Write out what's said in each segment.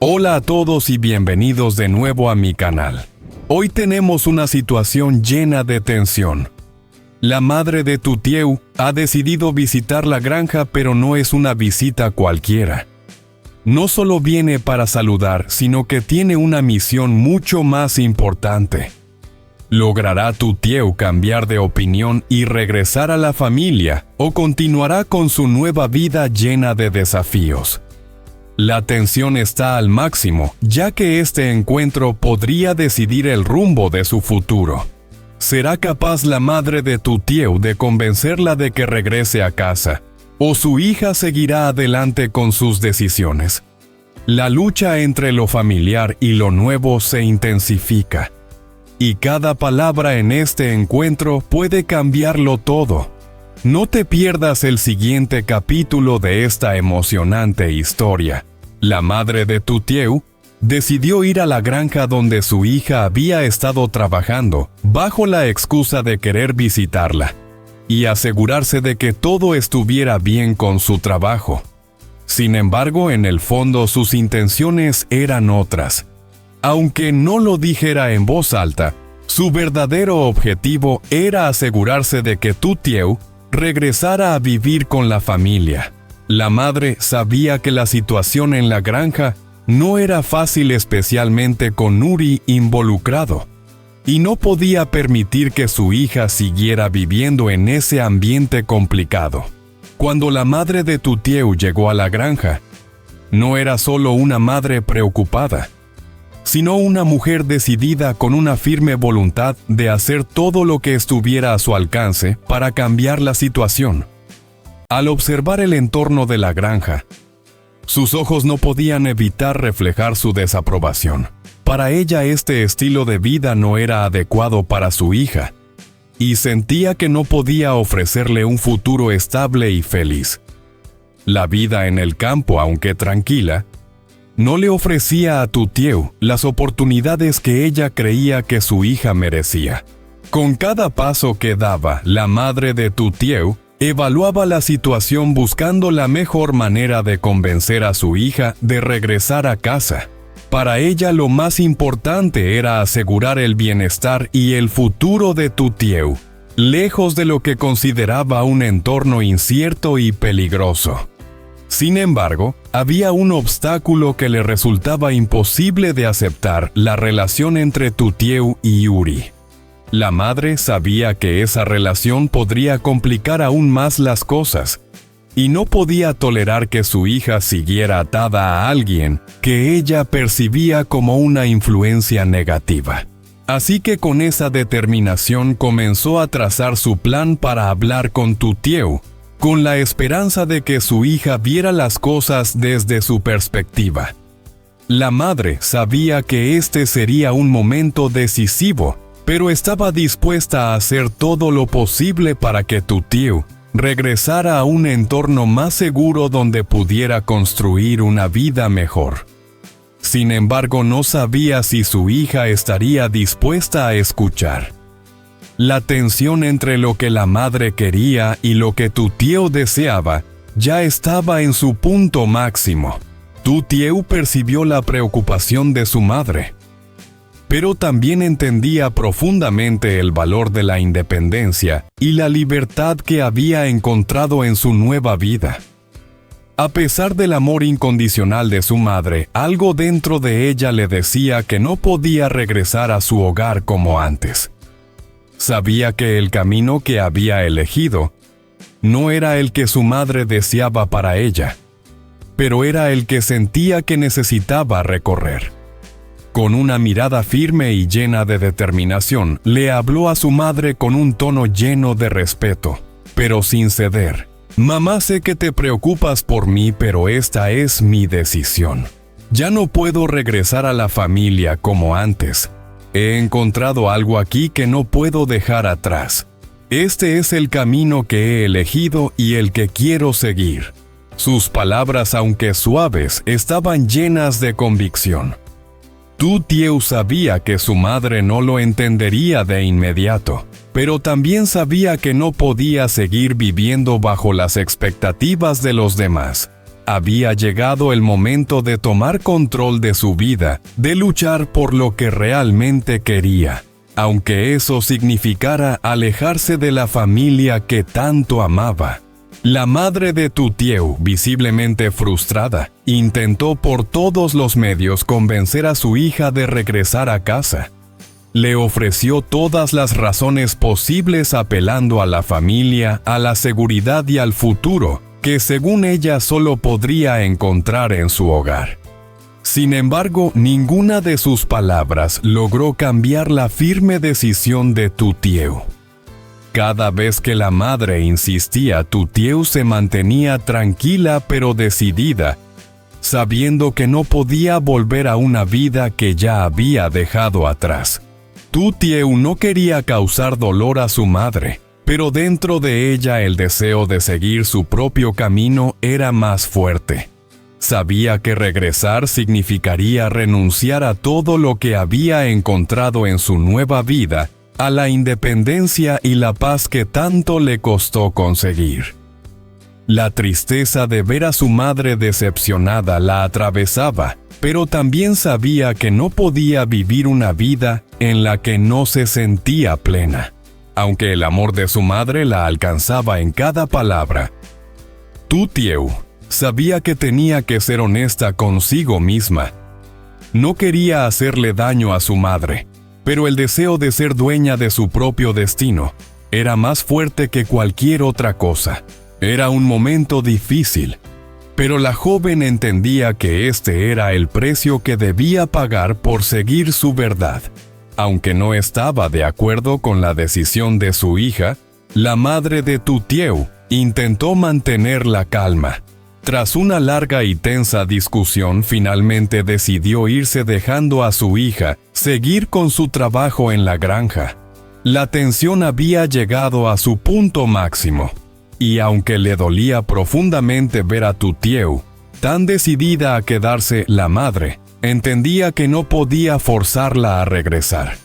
Hola a todos y bienvenidos de nuevo a mi canal. Hoy tenemos una situación llena de tensión. La madre de Tutieu ha decidido visitar la granja, pero no es una visita cualquiera. No solo viene para saludar, sino que tiene una misión mucho más importante. ¿Logrará Tutieu cambiar de opinión y regresar a la familia, o continuará con su nueva vida llena de desafíos? La tensión está al máximo, ya que este encuentro podría decidir el rumbo de su futuro. ¿Será capaz la madre de Tutieu de convencerla de que regrese a casa, o su hija seguirá adelante con sus decisiones? La lucha entre lo familiar y lo nuevo se intensifica, y cada palabra en este encuentro puede cambiarlo todo. No te pierdas el siguiente capítulo de esta emocionante historia. La madre de Tutieu decidió ir a la granja donde su hija había estado trabajando, bajo la excusa de querer visitarla y asegurarse de que todo estuviera bien con su trabajo. Sin embargo, en el fondo sus intenciones eran otras. Aunque no lo dijera en voz alta, su verdadero objetivo era asegurarse de que Tutieu regresara a vivir con la familia. La madre sabía que la situación en la granja no era fácil, especialmente con Nuri involucrado, y no podía permitir que su hija siguiera viviendo en ese ambiente complicado. Cuando la madre de Tutieu llegó a la granja, no era solo una madre preocupada, sino una mujer decidida con una firme voluntad de hacer todo lo que estuviera a su alcance para cambiar la situación. Al observar el entorno de la granja, sus ojos no podían evitar reflejar su desaprobación. Para ella este estilo de vida no era adecuado para su hija, y sentía que no podía ofrecerle un futuro estable y feliz. La vida en el campo, aunque tranquila, no le ofrecía a Tutieu las oportunidades que ella creía que su hija merecía. Con cada paso que daba, la madre de Tutieu evaluaba la situación buscando la mejor manera de convencer a su hija de regresar a casa. Para ella lo más importante era asegurar el bienestar y el futuro de Tutieu, lejos de lo que consideraba un entorno incierto y peligroso. Sin embargo, había un obstáculo que le resultaba imposible de aceptar: la relación entre Tutieu y Yuri. La madre sabía que esa relación podría complicar aún más las cosas, y no podía tolerar que su hija siguiera atada a alguien que ella percibía como una influencia negativa. Así que con esa determinación comenzó a trazar su plan para hablar con Tutieu, con la esperanza de que su hija viera las cosas desde su perspectiva. La madre sabía que este sería un momento decisivo, pero estaba dispuesta a hacer todo lo posible para que Tutieu regresara a un entorno más seguro donde pudiera construir una vida mejor. Sin embargo, no sabía si su hija estaría dispuesta a escuchar. La tensión entre lo que la madre quería y lo que Tutieu deseaba ya estaba en su punto máximo. Tutieu percibió la preocupación de su madre, pero también entendía profundamente el valor de la independencia y la libertad que había encontrado en su nueva vida. A pesar del amor incondicional de su madre, algo dentro de ella le decía que no podía regresar a su hogar como antes. Sabía que el camino que había elegido no era el que su madre deseaba para ella, pero era el que sentía que necesitaba recorrer. Con una mirada firme y llena de determinación, le habló a su madre con un tono lleno de respeto, pero sin ceder. «Mamá, sé que te preocupas por mí, pero esta es mi decisión. Ya no puedo regresar a la familia como antes. He encontrado algo aquí que no puedo dejar atrás. Este es el camino que he elegido y el que quiero seguir». Sus palabras, aunque suaves, estaban llenas de convicción. Tutieu sabía que su madre no lo entendería de inmediato, pero también sabía que no podía seguir viviendo bajo las expectativas de los demás. Había llegado el momento de tomar control de su vida, de luchar por lo que realmente quería, aunque eso significara alejarse de la familia que tanto amaba. La madre de Tu Tieu, visiblemente frustrada, intentó por todos los medios convencer a su hija de regresar a casa. Le ofreció todas las razones posibles apelando a la familia, a la seguridad y al futuro, que según ella solo podría encontrar en su hogar. Sin embargo, ninguna de sus palabras logró cambiar la firme decisión de Tu Tieu. Cada vez que la madre insistía, Tu Tieu se mantenía tranquila pero decidida, sabiendo que no podía volver a una vida que ya había dejado atrás. Tu Tieu no quería causar dolor a su madre, pero dentro de ella el deseo de seguir su propio camino era más fuerte. Sabía que regresar significaría renunciar a todo lo que había encontrado en su nueva vida, a la independencia y la paz que tanto le costó conseguir. La tristeza de ver a su madre decepcionada la atravesaba, pero también sabía que no podía vivir una vida en la que no se sentía plena, aunque el amor de su madre la alcanzaba en cada palabra. Tu Tieu sabía que tenía que ser honesta consigo misma. No quería hacerle daño a su madre, pero el deseo de ser dueña de su propio destino era más fuerte que cualquier otra cosa. Era un momento difícil, pero la joven entendía que este era el precio que debía pagar por seguir su verdad. Aunque no estaba de acuerdo con la decisión de su hija, la madre de Tu Tieu intentó mantener la calma. Tras una larga y tensa discusión, finalmente decidió irse dejando a su hija seguir con su trabajo en la granja. La tensión había llegado a su punto máximo, y aunque le dolía profundamente ver a Tu Tieu tan decidida a quedarse, la madre entendía que no podía forzarla a regresar.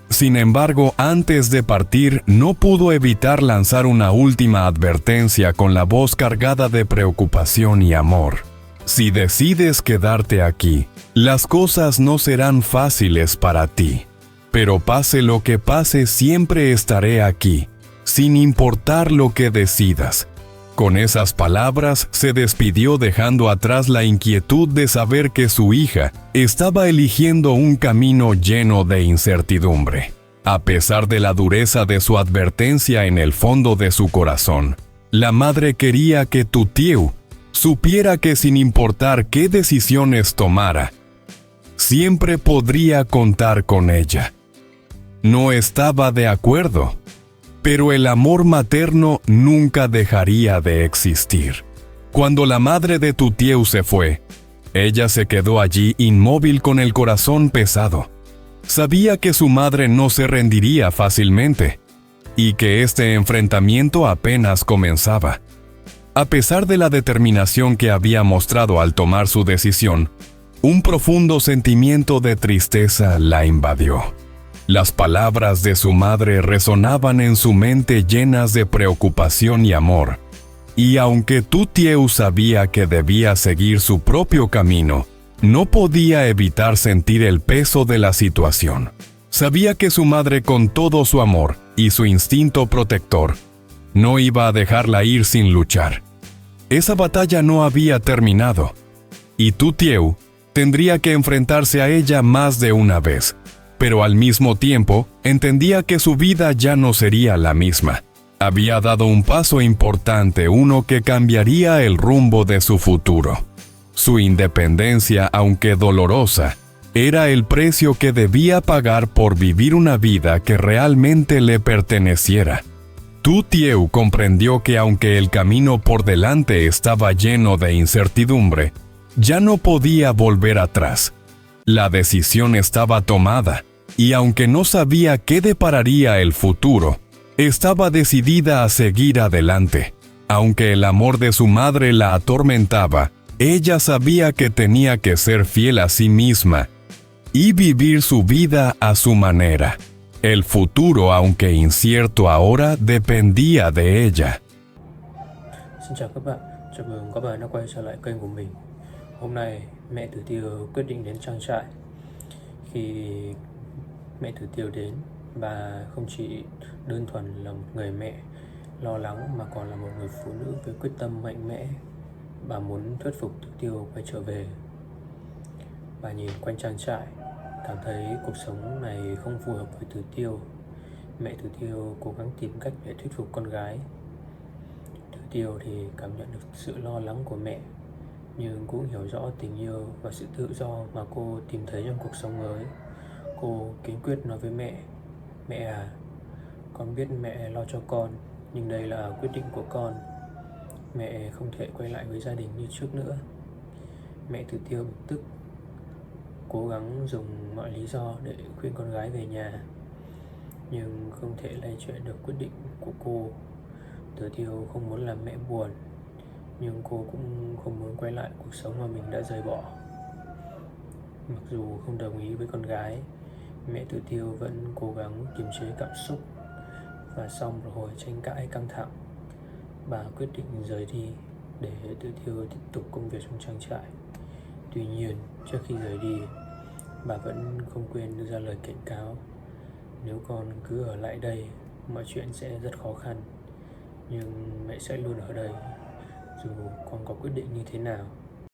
Sin embargo, antes de partir, no pudo evitar lanzar una última advertencia con la voz cargada de preocupación y amor. Si decides quedarte aquí, las cosas no serán fáciles para ti. Pero pase lo que pase, siempre estaré aquí, sin importar lo que decidas. Con esas palabras se despidió, dejando atrás la inquietud de saber que su hija estaba eligiendo un camino lleno de incertidumbre. A pesar de la dureza de su advertencia, en el fondo de su corazón, la madre quería que Tu Tieu supiera que sin importar qué decisiones tomara, siempre podría contar con ella. No estaba de acuerdo, pero el amor materno nunca dejaría de existir. Cuando la madre de Tu Tieu se fue, ella se quedó allí inmóvil con el corazón pesado. Sabía que su madre no se rendiría fácilmente, y que este enfrentamiento apenas comenzaba. A pesar de la determinación que había mostrado al tomar su decisión, un profundo sentimiento de tristeza la invadió. Las palabras de su madre resonaban en su mente, llenas de preocupación y amor. Y aunque Tu Tieu sabía que debía seguir su propio camino, no podía evitar sentir el peso de la situación. Sabía que su madre, con todo su amor y su instinto protector, no iba a dejarla ir sin luchar. Esa batalla no había terminado, y Tu Tieu tendría que enfrentarse a ella más de una vez. Pero al mismo tiempo, entendía que su vida ya no sería la misma. Había dado un paso importante, uno que cambiaría el rumbo de su futuro. Su independencia, aunque dolorosa, era el precio que debía pagar por vivir una vida que realmente le perteneciera. Tu Tieu comprendió que aunque el camino por delante estaba lleno de incertidumbre, ya no podía volver atrás. La decisión estaba tomada, y aunque no sabía qué depararía el futuro, estaba decidida a seguir adelante. Aunque el amor de su madre la atormentaba, ella sabía que tenía que ser fiel a sí misma y vivir su vida a su manera. El futuro, aunque incierto ahora, dependía de ella. Xin chào các bạn, Chào mừng các bạn đã quay trở lại kênh của mình. Hôm nay mẹ Tử Tiêu quyết định đến trang trại. Khi mẹ Tử Tiêu đến, bà không chỉ đơn thuần là một người mẹ lo lắng mà còn là một người phụ nữ với quyết tâm mạnh mẽ. Bà muốn thuyết phục Tử Tiêu quay trở về. Bà nhìn quanh trang trại, cảm thấy cuộc sống này không phù hợp với Tử Tiêu. Mẹ Tử Tiêu cố gắng tìm cách để thuyết phục con gái. Tử Tiêu thì cảm nhận được sự lo lắng của mẹ, nhưng cũng hiểu rõ tình yêu và sự tự do mà cô tìm thấy trong cuộc sống mới. Cô kiên quyết nói với mẹ: "Mẹ à, con biết mẹ lo cho con, nhưng đây là quyết định của con. Mẹ không thể quay lại với gia đình như trước nữa." Mẹ Tử Tiêu bực tức, cố gắng dùng mọi lý do để khuyên con gái về nhà, nhưng không thể lay chuyển được quyết định của cô. Tử Tiêu không muốn làm mẹ buồn, nhưng cô cũng không muốn quay lại cuộc sống mà mình đã rời bỏ. Mặc dù không đồng ý với con gái, mẹ Tử Tiêu vẫn cố gắng kiềm chế cảm xúc. Và sau một hồi tranh cãi căng thẳng, bà quyết định rời đi để Tử Tiêu tiếp tục công việc trong trang trại. Tuy nhiên, trước khi rời đi, bà vẫn không quên đưa ra lời cảnh cáo: "Nếu con cứ ở lại đây, mọi chuyện sẽ rất khó khăn. Nhưng mẹ sẽ luôn ở đây, dù con có quyết định như thế nào."